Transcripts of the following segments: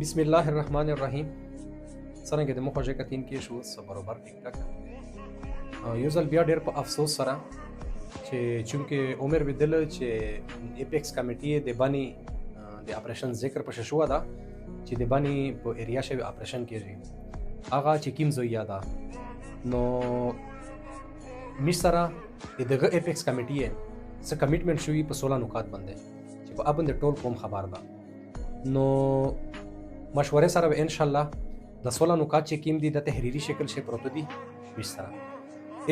बिस्मिल्लाहिर्रहमानिर्रहीम। څرنګه د مخه کتین کې شو څه برابر ټیک ټاک یو ځل بیا ډېر په افسوس سره چې چونکې عمر بدل چې ایپیکس کمیټې د باندې د اپریشن ذکر پښه شو دا چې د باندې په ایریا شوی اپریشن کېږي هغه چې کیم زویا ده نو مشره دغه ایپیکس کمیټې څه کمیټمنټ شوی په 16 نکات باندې چې په اپن د ټول قوم خبر ده نو مشورې سره ان شاء الله د 16 نکات چې کیم دي د تحریری شکل شي پروت دي مشره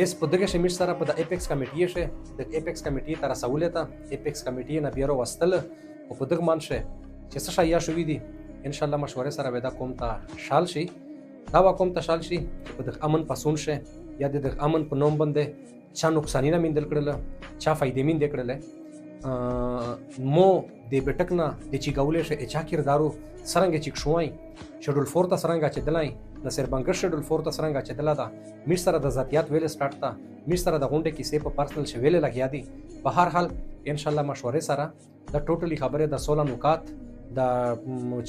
اس په دغه شمیر سره په د ایپیکس کمیټې شه د ایپیکس کمیټې تر سہولته ایپیکس کمیټې نه بیرو وستل او په دغه منشه چې څه شیا شوې دي ان شاء الله مشورې سره ودا کوم ته شال شي دا کوم ته شال شي په دغه امن پسون شه یا د امن په نوم باندې چا نقصانینه میندل کړل چا فائدې میند کړل مو د بټکنا د چیګولې شه اچا کردارو سرنګ چې شوای شډول 4 ته سرنګ چې دلای نصر بنګر شډول 4 ته سرنګ چې دلا دا مش سره د ذاتيات ویل سٹارټ تا مش سره د غونډه کې سه په پرسنل شویل لګیا دي په هر حال ان شاء الله مشورې سره د ټوټلی خبره د 16 نکات د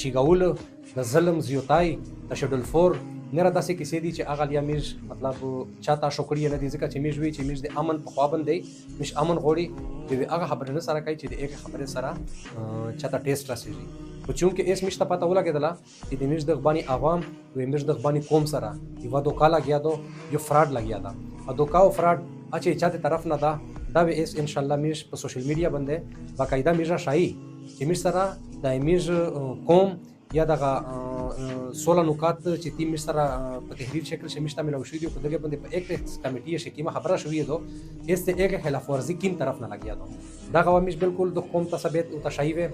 چیګول د ظلم زیوتای د شډول 4 نره داسې کیسې دي چې اغه لیا میز مطلب چاته شکرې نه دي ځکه چې میز وی چې میز د امن په خوابن دی مش امن غوړي د هغه خبره نه سره کوي چې د هغه خبره سره چاته ټیسټ راسي او چونکه اس مشته پته ولګیدله چې د میز د غبانی عوام او میز د غبانی قوم سره یو دوکا لګیا دو یو فراډ لګیا دا ا دوکا او فراډ اچھا چاته طرف نه دا به اس ان شاء الله میز په سوشل میډیا باندې باقاعده میزه شایي چې میز سره د میز قوم یا دغه 16 نکات چې تیم سره په تحریر شکل شمیشته ملو شوی دی په دغه باندې په ایکټ کمیټې شکیمه خبره شوې ده اس ته یک خلاف ورزي کیم طرف نه لګیا ده دا غو مش بالکل د قوم ته ثابت او تشایع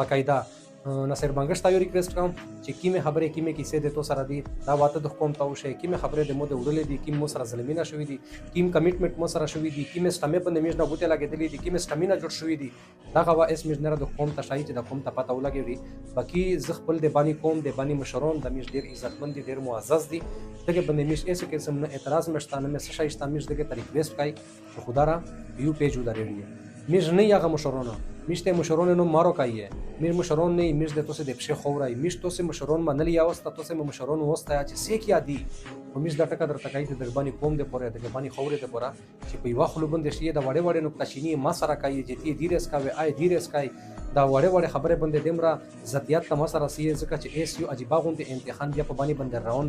باقاعده نصر بنګش ته یو ریکوست کوم چې کیمه خبره کیمه کیسه د تو سره دی دا واته د قوم ته وشه کیمه خبره د مو د وړلې دي کیم مو سره ظلمینه شوې دي کیم کمیټمنټ مو سره شوې دي کیم سټمه په نمیش نه بوته لګېدلې دي کیم سټمینه جوړ شوې دي دا غوا اس مجنره د قوم ته شایي چې د قوم ته پته ولګي باقي زخپل د بانی قوم د بانی مشرون د میش ډیر عزتمن دي ډیر معزز دي دغه باندې میش ایسه کې سم اعتراض مشتانه مې شایي میش دغه طریق ویست کای خدا را یو پیج ودارې میش نه یغه مشرون میشته مشرون نو مارو کایه میر مشرون نه میش د توسه د بشه خورای میش توسه مشرون منل یا واست توسه مشرون وسته چې سیکیا دی او میش د ټکا در تکای د دربانی قوم د پوره د باندې خورې د پوره چې په یو خلو بند شي د وړې وړې نقطه شینی ما سره کایه چې تی ډیرس کاوي آی ډیرس کای دا وړې وړې خبره باندې دمرا ذاتيات ته ما سره سی ځکه چې ایس یو عجیب غوند امتحان بیا په باندې باندې راون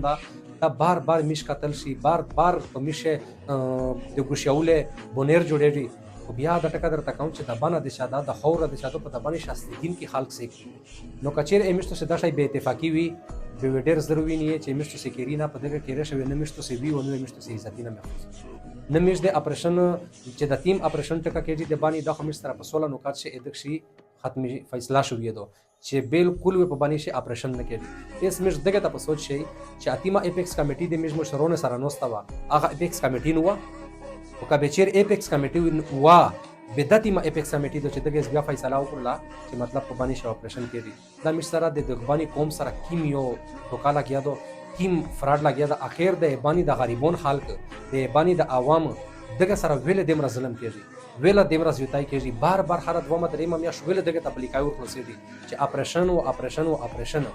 دا بار بار میش قتل شي بار بار په میشه د ګوشاوله بونیر جوړېږي بیا د ټکا در تکاو چې د باندې د شاده د خوره د شاده په د باندې شاستګین کې خلق سي نو کچیر امشتو سے دا شای به اتفاقی وی به ډیر ضروري نه چې امشتو سکیرینا په دغه کې راشي نه امشتو سی وی او نه امشتو سی عزت نه محفوظ نه مش د اپریشن چې د ټیم اپریشن ټکا کېږي د باندې د خمس طرف 16 نکات شي ادکشي ختمي فیصله شوې ده چې بالکل په باندې شي اپریشن نه کېږي اس مش دغه ته په سوچ شي چې اتیما ایپیکس کمیټې د مش مشرونه سره نوستا وا هغه ایپیکس کمیټې نو او کبچیر ایپیکس کمیټې وا بداتي ما ایپیکس کمیټې د چې دغه بیا فیصله وکړه چې مطلب په باندې شو اپریشن کېږي دا مش سره د دغبانی قوم سره کیم یو دوکاله کېیا دو کیم فراډ لګیا د اخر د باندې د غریبون خلک د باندې د عوام دغه سره ویل د مر ظلم کېږي ویل د مر زیاتای کېږي بار بار هر دوه مدرې مې شو ویل دغه تبلیغای ورکړل دي چې اپریشن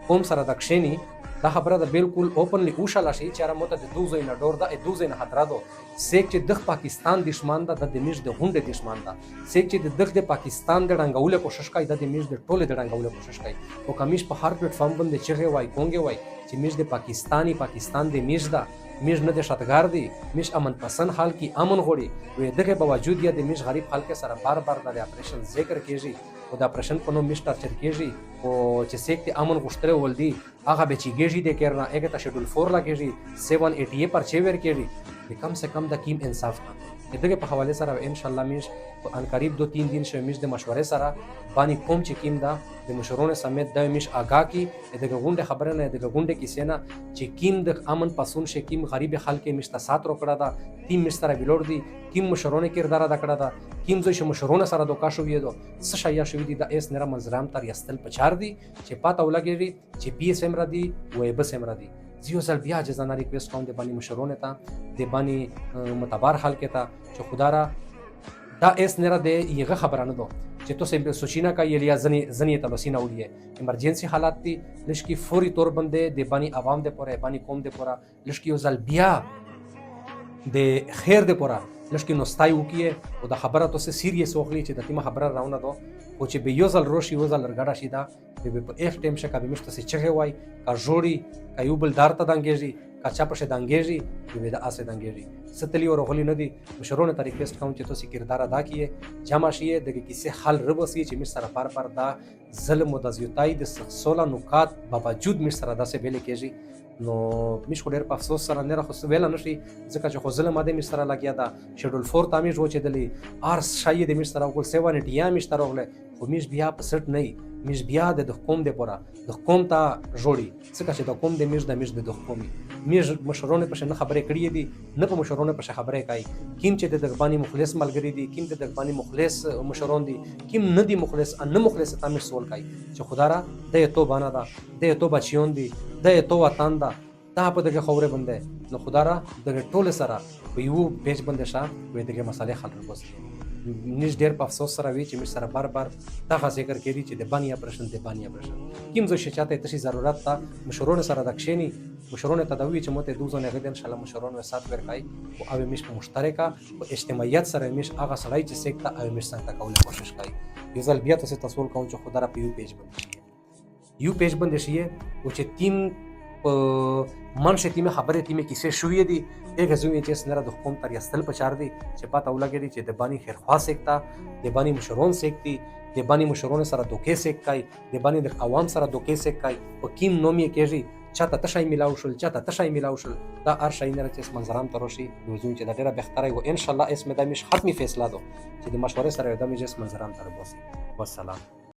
قوم سره د کښینی دا خبره ده بالکل اوپنلی اوشاله شي چې را مته د دوزې نه ډور ده دوزې نه خطر ده سیک چې د پاکستان دشمن ده د میش د هوند دشمن ده سیک چې د پاکستان د رنګولو کوشش کوي د میش د ټوله د رنګولو کوشش کوي او کمیش په هر پلیټ فارم باندې چغه وای کونګه وای چې میش د پاکستان د میش ده میش نه د شتګار دی میش امن پسند حال کی امن غوړي وې دغه باوجود یا د میش غریب خلک سره بار بار د اپریشن ذکر کیږي او د اپریشن په نوم میش ټارچر کیږي او چې سیک امن غشتره ولدي هغه به چیږي د کېرنا هغه ته شډول 4 لګیږي 780 پر چیور کېږي کم سے کم د کیم انصاف دغه په حواله سره ان شاء الله میش په ان قریب 2-3 دن شوه میش د مشورې سره باندې کوم چې کیم دا د مشرونو سمیت د میش آگاه کی دغه غونډه خبره نه دغه غونډه کې سینا چې کیم د امن پسون شي کیم غریب خلک میش ته سات روکړه دا تیم میش سره ویلور دي کیم مشرونه کردار ادا کړه دا کیم زوی شو مشرونه سره دوکا شو ویدو څه شیا شو دي د اس نره منظرام تر یستل پچار دي چې پاته ولګي چې پی اس ام را دي و بس ام را دي زیو سل بیا جزانا ریکوست کوم د باندې مشرونه ته د باندې متبار حل کې ته چې خدا را دا اس نره د یغه خبره نه دو چې تاسو سوچینا کوي یا زنی تلوسینا وړي ایمرجنسي حالات دي لشکي فوري طور باندې د بانی عوام د پوره بانی قوم د پوره لشکي یو ځل بیا د خیر د پوره لشکي نوستای وکي او د خبره تاسو سیریس واخلي چې د تیمه خبره راونه دو او چې به یو ځل روشي یو ځل رګړه شي دا به په اف ټیم شکه به مشته سي چغه وای کا جوړي کا یو بل دار ته دانګيږي کا چا په شه دانګيږي به د اسه دانګيږي ستلی او غلي نه دي مشرونه ته ریکوست کوم چې تاسو کردار ادا کیه جمع شي د کیسه حل ربسي چې مش سره پر دا ظلم او د زیاتای د 16 نکات باوجود مش سره داسې ویل کېږي نو مش خو ډېر په افسوس سره نه راخص ویل نشي ځکه چې خو ظلم اده مش سره لګیا دا شیډول 4 تامیز و چې دلی ارس شای د مش سره ګل 7 ډیا مش سره وغله خو مش بیا په سټ نه مش بیا د حکومت د پورا د حکومت ته جوړي څنګه چې د حکومت د مش د حکومت مش مشرونه په شنه خبرې کړې دي نه په مشرونه په خبرې کوي کیم چې د دغبانی مخلص ملګری دي کیم د دغبانی مخلص مشرون دي کیم نه دي مخلص ان مخلص ته مش سوال کوي چې خدا را د تو باندې دا د تو بچیون دي د تو وطن دا ته په دغه خوره باندې نو خدا را د ټوله سره په یو پیج باندې شه وې دغه مسالې حل وکړي نش ډېر په افسوس سره وی چې مې سره بار دغه ذکر کړي چې د بانی اپریشن کیم زو شچاته تشي ضرورت تا مشرونه سره د کښینی مشرونه تدوی چې مته دوزو نه غدن ان شاء الله مشرونه سات ورکای او او مش په مشترکه او اجتماعیت سره مش هغه سړی چې سیکته او مش څنګه کوله کوشش کوي یو ځل بیا تاسو تصور کوم چې خدای را په یو پیج باندې شي او چې تیم منشه تیمه خبره تیمه کیسه شوې دي هغه زوی چې سره د حکومت تر یستل پچار دي چې پاته ولګي چې د بانی خیرخوا سیکتا د بانی مشرون سیکتی د بانی مشرون سره دوکې سیکای د بانی د عوام سره دوکې سیکای او کیم نومي کېږي چاته تشای ملاو شول دا هر شي نه چې منظرام ترشي موضوع چې د ډیره بهتره او ان شاء الله اسمه د مش ختمي فیصله دو چې د مشورې سره د مجلس منظرام تر بوسي والسلام